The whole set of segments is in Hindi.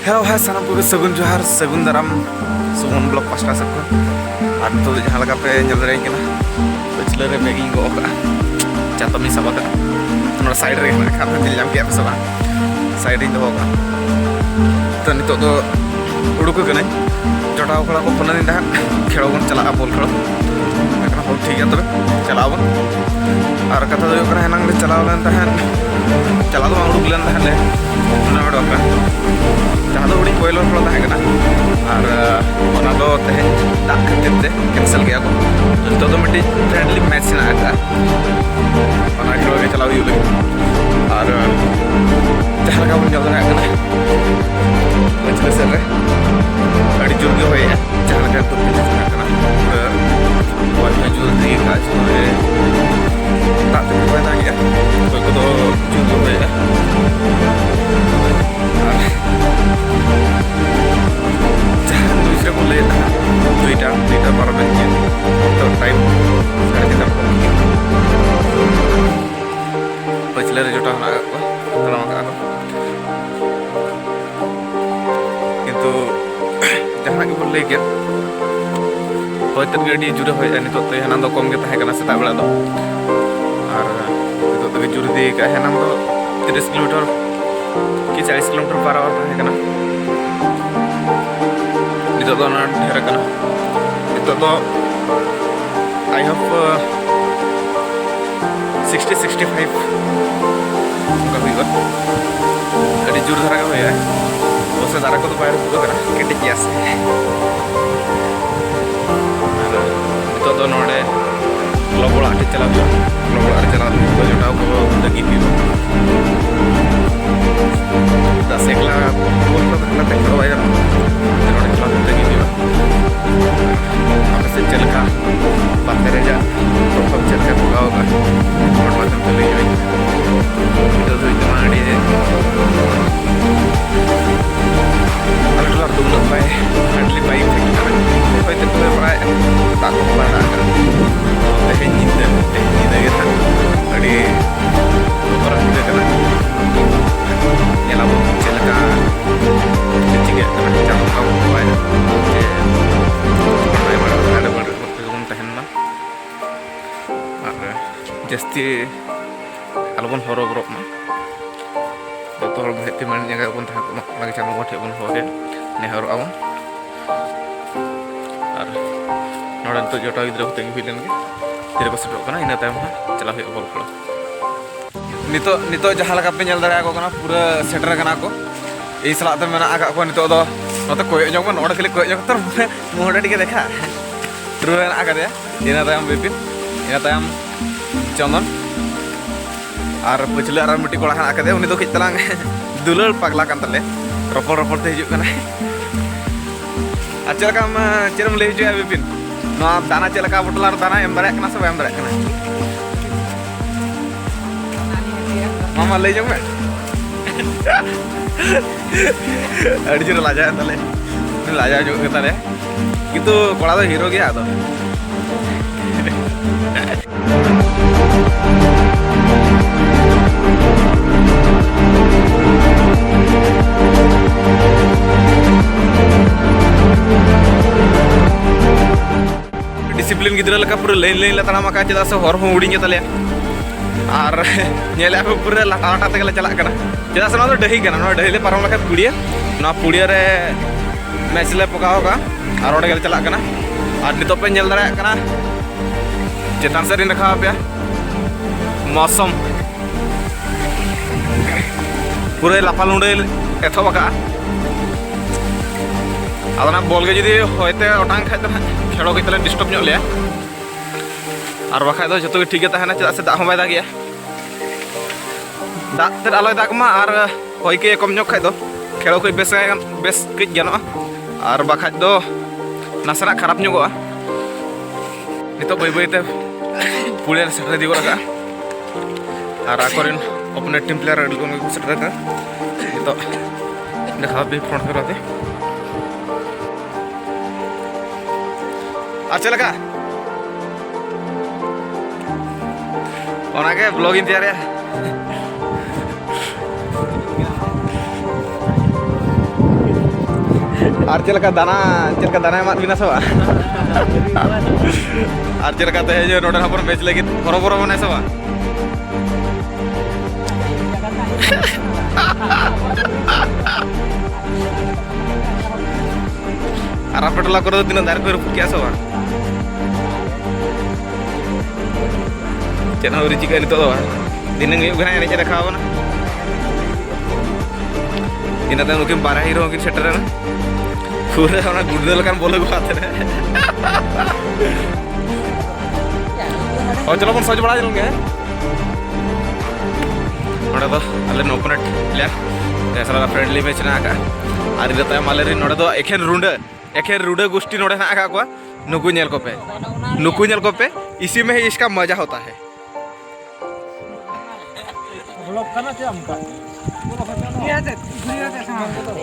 हेलो है सानम को सगुन जोहार सगुन दाराम सुमन ब्लॉक पास्टा सब को और तो जहां लगा पे जल रही के ना पिछले रे बैगिंग को का चातो मी सब का नोर साइड रे ना खाना दिल जाम के सब साइड इन दो का तो नितो तो उडुक के नहीं जटाव खड़ा को फोन दिन खेलो बन चला बोल खेलो एकना हो ठीक है तबे चलाओ और कथा दो करा हनंग ले चलाओ लेन तहन चला दो उडुक लेन तहन ले ना बडो का जहाँ तो बड़ी कोयलों खड़ा था ना और वहाँ तो तहे दाग खातिर ते कैंसिल गया को तो मिट्टी फ्रेंडली मैच ना आता वहाँ खेल के चलाओ यूले और जहाँ का बन जाता है ना बचने से रे गाड़ी जुड़ गया है जहाँ का तो पिछले से ना और में जुड़ दी काज तो है ताकि कोई ना गया कोई को तो जुड़ गया है दूसरे को ले ट्विटर पर तो टाइम साढ़े पिछले जोटा किंतु जहाँ के बोल गया होते गाड़ी जुड़े हो नित तो हना दो कम के सेता बेड़ा दो और नित तो जुड़ दी हना दो 30 किलोमीटर कि 40 किलोमीटर पर आवर तहकना नित तो ढेर कना नित तो आई होप 60-65 का हुआ अभी जोर धारा हुआ है उसे दारा को तो बाहर पूरा करा केटे कियास नित तो नोडे ग्लोबल आटे चला हुआ ग्लोबल आटे चला हुआ जोटा को लगी थी दस एकला बोल तो ना देखो भाई नोडे चला लगी थी अब से चल का बात करे जा तो हम चल के होगा और माध्यम से ले जाएंगे तो इतना आड़ी है अल्ट्रा तुम लोग भाई फ्रेंडली बाइक फेंकना कोई तो कोई बड़ा ताकत बड़ा कर तेहनीद ये था अड़ी ऊपर हिंदे करना ये लाभ चल का चिंगे करना चाहूँ का भाई ये बड़ा बड़ा ada berkerumun tahanna जस्ती अलबन हरो ब्रॉक में तो हर भेटी मन जगह बन था लगे चाम को ठेबन हो के नेहर आवन और नोडन तो जोटा गिद्रा को तेंगी फिलन के तेरे को सेटो कना इना टाइम चला हुई बॉल खेल नितो नितो जहां लगा पे नेल दरा को कना पूरा सेटर कना को ए सला ते मेना आका को नितो दो नोते कोय जोग में नोड खेले कोय जोग तर मोहडा टिके देखा रुन आका दे इना टाइम बिपिन इना टाइम चंदन और पिछले आर मिट्टी कोड़ा आका दे उनी तो खिच तलांग दुलर पगला कान तले रपड़ रपड़ ते हिजु कना अच्छा काम चेरम ले हिजु बिपिन नो दाना चलका बटलार दाना एम दारे कना सब एम दारे कना मामा ले जो में अड़ी जोर लाजा तले लाजा जो तले किंतु कोड़ा तो हीरो गया तो डिसिप्लिन गिद्रा लका पूरा लेन लेन ला ताना मका चदा से हर हो उड़ी तले और नेले पे पूरा लाटा लाटा तक चला कना चदा से तो डही कना नो डही ले पारम लका पुड़िया ना पुड़िया रे मैच ले पका होगा और ओडे गल चला कना और नितो पे नेल दरा कना चेतान से रखा पे मौसम पूरे लाफाल उड़े एथो बका अदना बॉल के जदी होयते ओटांग खाय त खेलो के तले डिस्टर्ब ᱧᱚᱜ लेया और बाखा दो जतो ठीक है तहना चदा से दा हम बाय दागिया दाग ते आलोय दागमा और होय के कम ᱧᱚᱜ खाय दो खेलो को बेस कज गानोआ और बाखा दो नासना खराब ᱧᱚᱜᱚᱜᱼᱟ नितो बाय बाय ते पुलिया सेटर दी गोरा और आकोरिन ओपोनेंट टीम प्लेयर को सेटर का नितो देखा भी फ्रंट करते अच्छा लगा ओनाके ब्लॉगिंग तैयार है Ar chilaka dana emat bina sawa. Ar chilaka teh je noda hapon match lagi boro-boro mana sawa. Arah pedola koro dina dar ko rup kya sawa. Chena uri chika nito do. Dineng yuk gana ene dekha na. Ina ta mungkin para hero mungkin setter na. Pura ona gudel kan bola gua atere. Oh चलो अपन सोच बड़ा चलेंगे नोड़े दो अल्ले ओपोनेंट प्लेयर जैसा लगा फ्रेंडली मैच ना का आदि रहता है मालेरी नोड़े दो एखेन रुंडे गोष्ठी नोड़े ना का को नुकु नेल को पे इसी में ही इसका मजा होता है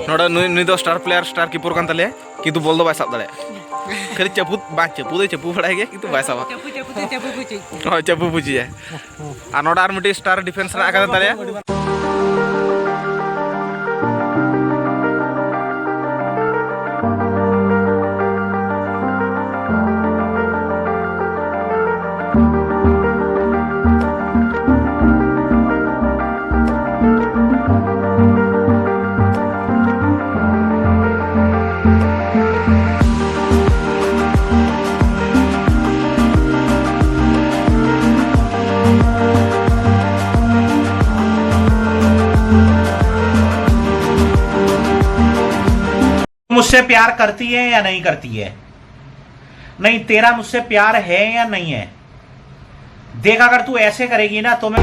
नोड़े नुई दो स्टार प्लेयर स्टार कीपर कान तले किंतु बोल दो बाय साब दड़े खाली चपू बड़ा गया किंतु बाय साब चपू पूछी है आ नोड़ा आर मिटी स्टार डिफेंस ना का तले मुझसे प्यार करती है या नहीं करती है नहीं तेरा मुझसे प्यार है या नहीं है देख अगर तू ऐसे करेगी ना तो मैं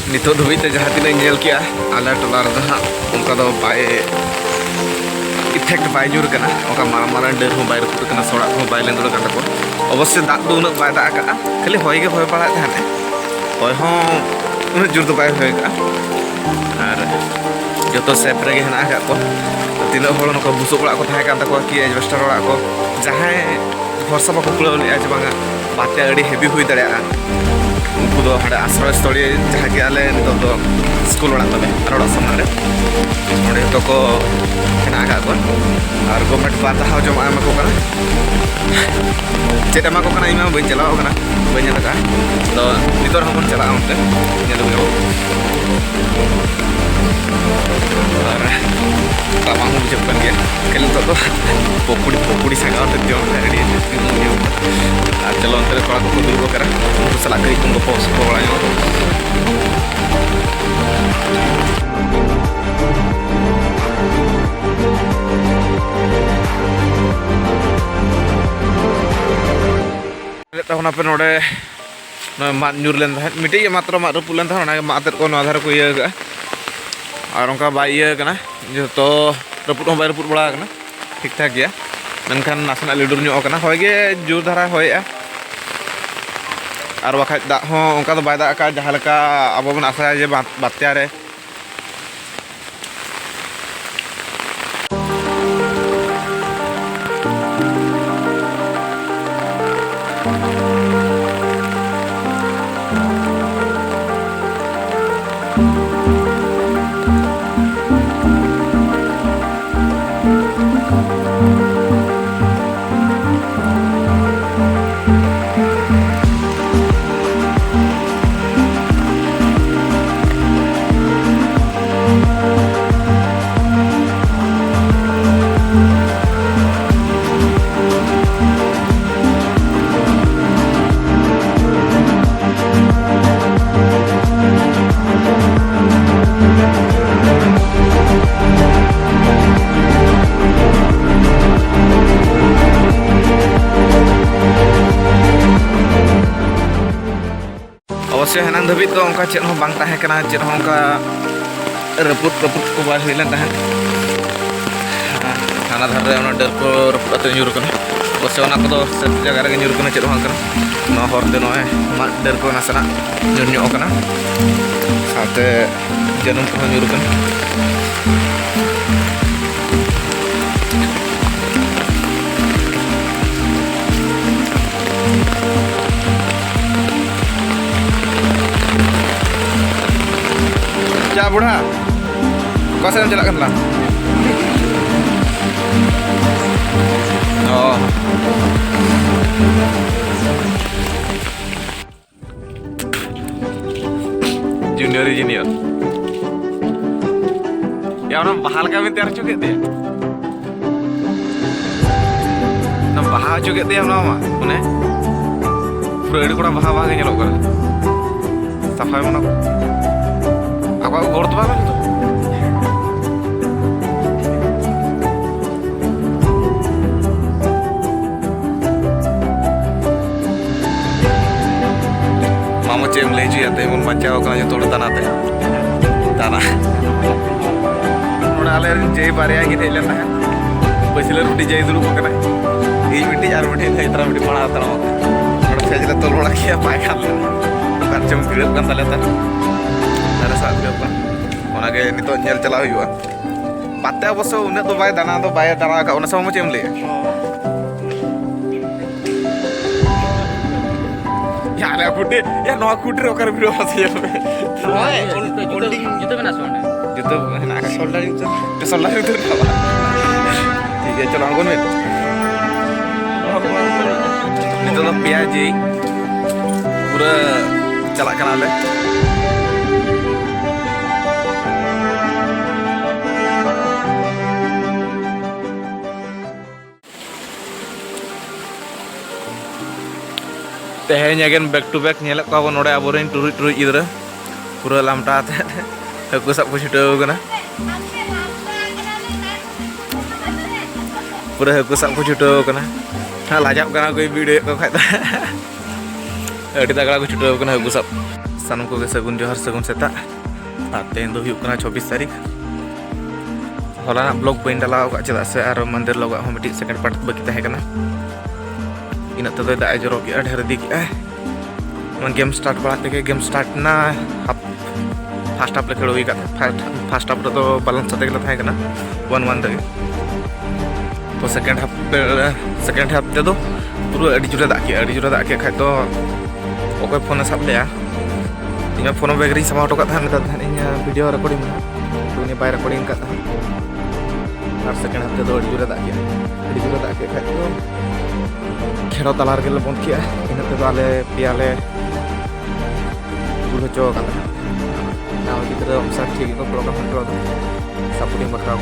नितो धुबीते जहाँ तीन नेल किया आला टोला रे हाँ उनका दो बाय इफेक्ट बाय जुर कना उनका मारा डर हो बाय रुपुट कना सोड़ा हो बाय लेंदो कता को अवश्य दाग दो उन बाय दाग का खाली होय के होय पड़ा थाने होय हो उन जुर दो बाय होय का आर जतो सेफ रे हना का को तीन होड़ नको बुसो बड़ा को थाय का को कि एजबस्टर बड़ा को जहाँ भरसा बाको कुलो ले आज बांगा बाते अड़ी हेवी हुई दड़या उनको दो हड़े आश्रय स्थली जहाँ के आले नितो दो स्कूल बड़ा तबे अरोड़ा सामने रे तो को हेना का को और गवर्नमेंट बात हाउ जमा एमा को कना चेत एमा को कना इमा बइन चलाओ कना बइन लगा तो नितो हमन चला उनते नेल हो और तमाम हो जब बन गया कल तो पोपुड़ी सगा तो जो रेडी और चलो अंतर थोड़ा को दूर करा उनको सलाह करी तुमको पोस्ट को बढ़ाया पे नोड़े माद ᱧᱩᱨ ᱞᱮᱱ ᱛᱟᱦᱮᱸᱫ ᱢᱤᱴᱤᱡ मात्र माद ᱨᱟᱹᱯᱩᱫ ᱞᱮᱱ ᱛᱟᱦᱮᱸᱫ ᱚᱱᱟ ᱢᱟᱫ ᱛᱮᱫ ᱠᱚ ᱱᱚᱣᱟ ᱫᱷᱟᱨᱮ ᱠᱚ ᱤᱭᱟᱹ ᱠᱟᱜᱼᱟ और उनका बाई इया कना जो रपुट हो बाय रपुट बड़ा कना ठीक ठाक गया मेनखान नासना लिडुर ᱧᱚᱜ कना होय गे जोर धारा होयआ और बाखा दाग हो उनका तो बाय दाग का जहां लका अब बन आशा जे बात्या रे अवश्य हेनांग धाबित तो उनका चेत हों बांग ताहे कना चेत हों उनका रपुत को बाय हुई लेन ताहे हाना धारे उन डर को रपुत अते nyur कना अवश्य उना को सब जगह रे nyur कना चेत हों कना नो हरते नो मा डर को नासना nyur ᱧᱚᱜ कना साथे जनम को nyur कना क्या बुढ़ा कौन चला करना जूनियर या बहा लगा में तैयार चुके थे बहा चुके थे मैंने पूरा अड़ी कोड़ा बहा बहा के सफाई मना aku gordo banget itu. Mama cem leju ya teh mun baca kalau nyetor tanah teh. Tanah. Udah aler jai baraya gitu ya lah. Besiler udah jai dulu kok kena. Ini miti jar miti nih terus miti mana tanah. Udah saya jelas tolong lagi ya pakai kan. Bukan cuma grab kan talenta. Ada saat berapa? Orang kayak ini tuh nyel celah juga. Pate apa sih? Udah tuh bayar dana agak. Udah sama macam ni. Ya ada aku deh. Ya no aku deh orang video masih ya. Holding itu mana soalnya? Itu nak solder itu. Solder itu apa? Tiga celah aku nih. Ini tuh piaji. Pura celak kenal तेहन again back to back nail को नोड़े अब टुरुज टुरुज इधर पूरा लामटा हकू सब को छुटाव कना पूरा हकू सब को छुटाव कना लाजाब कना कोई वीडियो को खाय अड़ी तगड़ा को छुटाव कना हकू सब सानम को सगुन जोहार सगुन सेता तेहन दो 24 तारीख हलाना ब्लॉग बइन डालाव का चेदा से आरो मंदिर लगा हम मिटी सेकंड पार्ट बाकी तहे कना इन तक दाए जरो के ढेर दी के गेम स्टार्ट बड़ा गेम स्टार्ट ना फास्ट हाफ ले खेल हुई फास्ट हाफ तो बैलेंस तक 1-1 तक तो सेकंड हाफ ते पूरा अड़ी जोरे दाग के खाय तो ओके फोन सब ले इन फोन बैग री समा हटो वीडियो रिकॉर्डिंग तो बाय रिकॉर्डिंग का और सेकंड हाफ ते अड़ी जोरे दाग के खाय तो खेड़ो तलार के बंद किया इन आले पियाले गुल हचो गिद्रा हमसा ठीक को ब्लॉग हटो सपोर्टिंग बकरा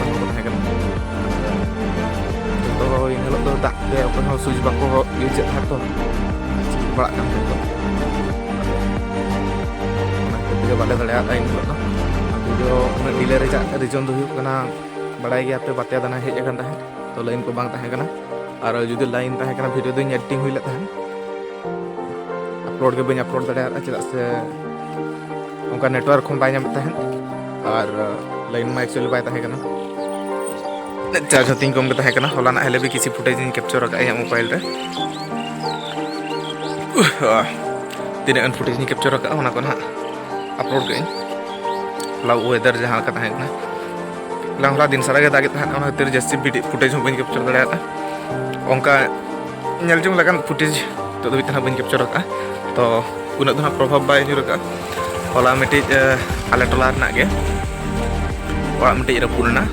तो इन तो दाग के सुज बाको यूज तो बड़ा बाले दाड़ा इन वीडियो डिले रिजन बड़ा गया पे बात्या दाना हेज तो लाइन को बांग तहे कना और जुदी लाइन तहे कना वीडियो दो एडिटिंग हुई तहे अपलोड के बी अपलोड दाड़ा चेदा से उनका नेटवर्क हम बाय तहे और लाइन में एक्चुअली बाय तहे कना चार्ज हतिंग कम तहे कना हलाना हेले भी किसी फुटेज कैप्चर रखा मोबाइल रे तीन फुटेज कैप्चर रखा होना को ना अपलोड के ला वेदर जहाँ का तहे कना ला हला दिन सारा के दागे तहे खातिर जैसे फुटेज हम बी कैप्चर दाड़ा उनका जो लगन फुटेज तो बी कैप्चर रखा तो उन प्रभाव बै ᱧᱩᱨ हला मिट्टी आले टोला के मिट्टी रपुना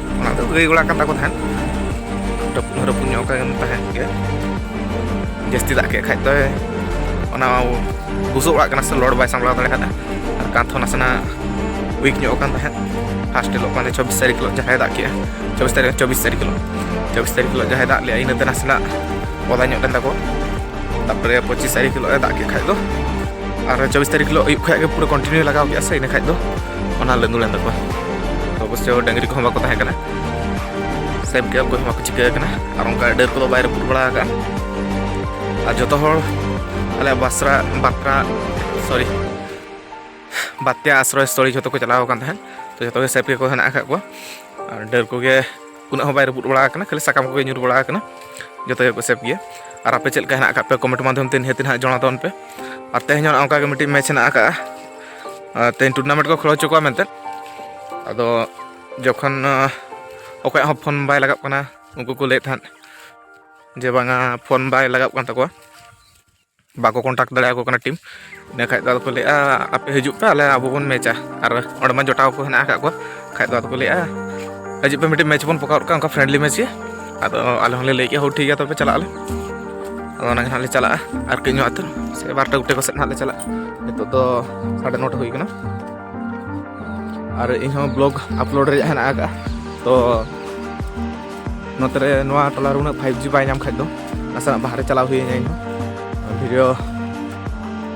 गई गोड़ा को रपुन के जस्ती दाग के खाद तो बुसो से लड़ बै सामला दाड़ा कांथ नासना वीक फास्ट हिलो मैं 24 तारीख जहाँ दाग के 24 तारीख जहाँ दाग लिया इन नासना पदा तक तापर 25 तारीख दाग के खाद और 24 तारीख खाए पूरा कंटिन्यू लगा गया से इन खाद लंदू लेन तक अवश्य डांगरी को बाको सेम के कोई बाको चिका और उनका डर को बै रपुद बड़ा और जो अले बाकरा सॉरी बात्या आश्रय स्थली जो को चलाव तो जो सेफ के हेना को डर को उना बै रपुद बड़ा खाली साकाम को ᱧᱩᱨ बड़ा जो को सेफ गया और आपे चलका हेना पे कमेंट माध्यम ते निहत ना जणा तन पे और तेहन अंका के मिट्टी मैच हेना तेहन टूर्नामेंट को खेलो चुका मेंते अदो जखन ओके फोन बै लगा उनको को ले जे बांगा फोन बै लगा बाको कॉन्टाक्ट दाड़ा टीम इन खाद को ले आपे हजू पे आले अब बन मैचा और ओडमा जोटाव को हेना खाद को ले हजू पे मिट्टी मैच बन पका फ्रेंडली मैच के अब आले हमें लैके हो ठीक है तब चला ले चला और कई आते से 12टा गुटे को सेट ना चला नित तो 9:30 हुई और इन ब्लॉग अपलोड हेना तो नोतरे टोला उन 5G बै नाम खाद नासा बाहर चला हुई वीडियो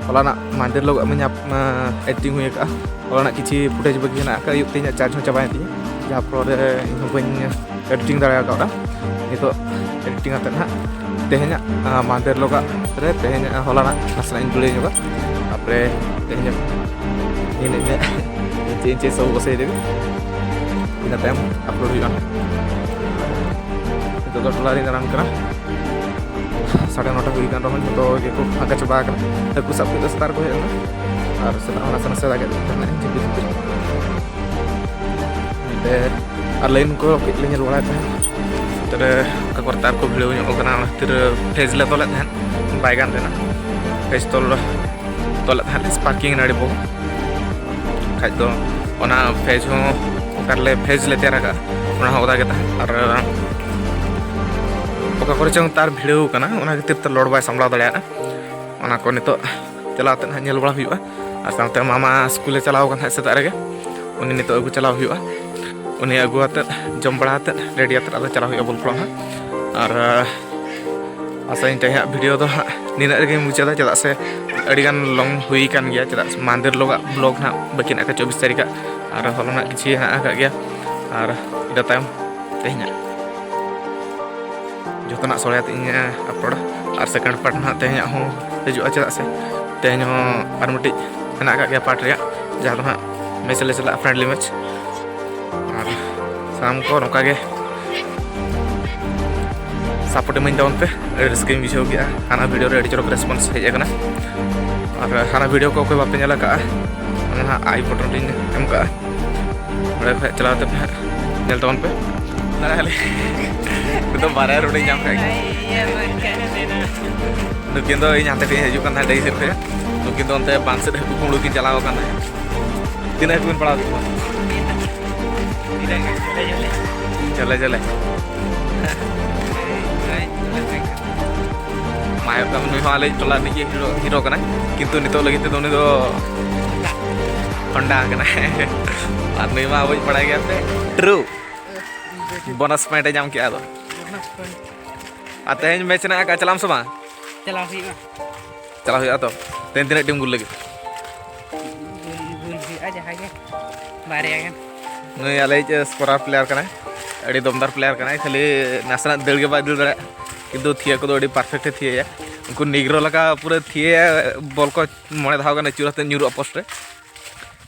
हलाना मंदिर लोग एडिटिंग हुई हलाना किसी फुटेज बगी हेना अयुब तीन चार्ज हो चाबा जहाँ फल बी एडिटिंग दाड़ा नित एडिटिंग आते ना तेहना मंदिर लोग तेहन हलाना नासा जुड़े तापर तेहन चे सब बसे इन अपलोड हुआ नित टोला दाड़ान 9:30 हुई जो को फाँका चाबा हाकू सब के सतार को हेना और से नासे दागे और लाइन को कई बड़ा तब तार को भिड़ोना फेज ले तोले बैगान फेज तोले स्पार्किंग नाड़ी बो खाद फेज होले फेज ले तैयार ओदागे और ओका करे चंग तार भिड़ो खातिर ते लड़ बै सामला दाड़ा को नित चलाते ना बड़ा हुआ और साथ मामा स्कूले चलाव सेता रे उन्नी नित अगू चलाव हुआ उन्नी अगू आते जम बड़ा रेडी आते चलाव हुआ बोलपड़ा और आशा तेहा भिडियो तो नीना रे मुचादा चदा से अड़ीगान लंग हुई कान गया चदा मंदिर लोग ब्लॉग ना बाकी 24 तारीख और हलना किसी हेना गया और इदा तायम तेहना जोतना सोड़े अपलोड और सेकेंड पार्ट ना तेहना हजूआ चदा से तेहन और मिट्टी हेना गया पार्ट रे जहाँ मैच ले चला फ्रेंडली मैच और साम को नौका सपोर्ट इमानी तबन पे रस्क बुझे गया हाना वीडियो रे चरक रेस्पन्स हेजना और हाना वीडियो को बापे नेल आई बटन एम का चलाते नेल तबन पे तो बारे रोड नाम नुकिन हाते हजून डई सेट पे नुकिन अंत बांध से हाकू कुमड़ू की चलाव तीन हाकू पड़ा चले चले माले टोला निजे हिरो किंतु नित लगे होंडा और नई मा बी पड़ा गया ट्रू बोनस पॉइंट नाम के तेज मैच ना चलाम से चला हुआ तो तेन तीन टीम गुल लगे नई आले स्कोर प्लेयर अड़ी दमदार प्लेयर खाली नासना दड़ बै दड़ दाड़ा किंतु थिया को परफेक्ट थिया उनको निग्रो लगा पूरा थिया बॉल को मोड़े धाव चूरते न्यूर पोस्ट रे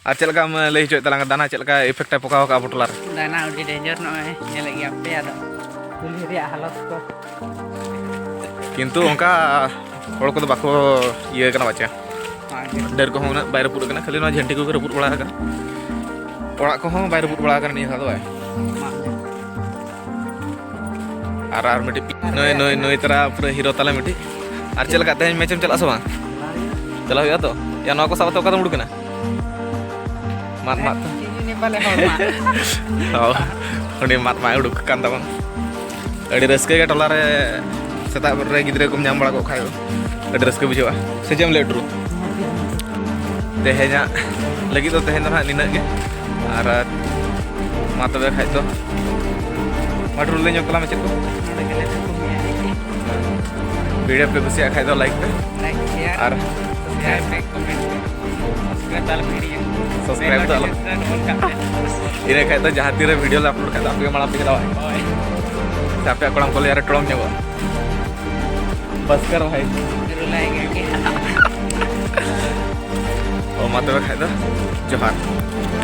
और चलका लई हचो तलांग दाना चलका इफेक्ट पकाव का टोला दाना उडी डेंजर हालत को किंतु उनका हड़ को बाको ये बाचा डर को बै रपुद खाली झंटी को रपुद बड़ा ओड़ा को बै रपुद बड़ा नहीं और मिट्टी नई नई नई तरह पूरा हीरो ताले मिट्टी और चलका तेज मैच चला से चला हुआ तो या को सब उड़कना मात मात मात मा उड़क तबन अड़ी रस्क टोला रे सेता रे गिद्रे को नाम बड़ा को खायो अड़ी रस्क बुझा से जेम ले ट्रू तेहना लगी तो तेहन ना निना के और मा तबे खाइ तो माट्रू ले कला में चेक वीडियो पे कुछ खाइ तो लाइक पे और सब्सक्राइब तो इन खाइ तो जहाँ तीर वीडियो अपलोड खाइ आपके माड़ा पे दावा आपे कड़म को यार टोलम ᱧᱚᱜᱚᱜᱼᱟ बस कर भाई मा तबे खाइ दो जोहार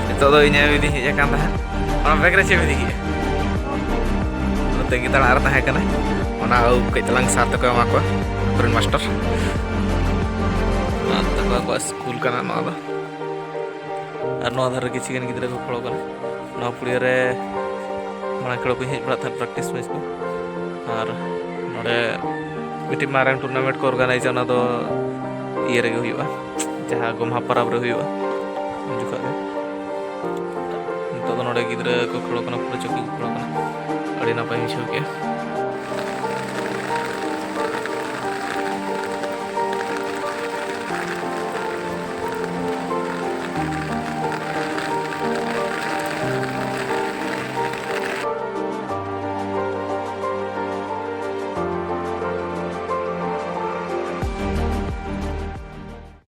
नितो दो इᱧ इदी hedge akan tahan ona bag re che idi ge tengi tala ar tahe kana ona au kai talang sat ko ema ko purin master ko school kana no do ar no dhar kichi gan gidra ko kholo kana no puria re mana khelo ko hej bada than practice match ko ar node miti marang tournament ko organize ona do iye re huyuga jaha gomha parab re huyuga juga ge nito do node gidra ko khelo kana pura choki khelo kana adi napai misau ke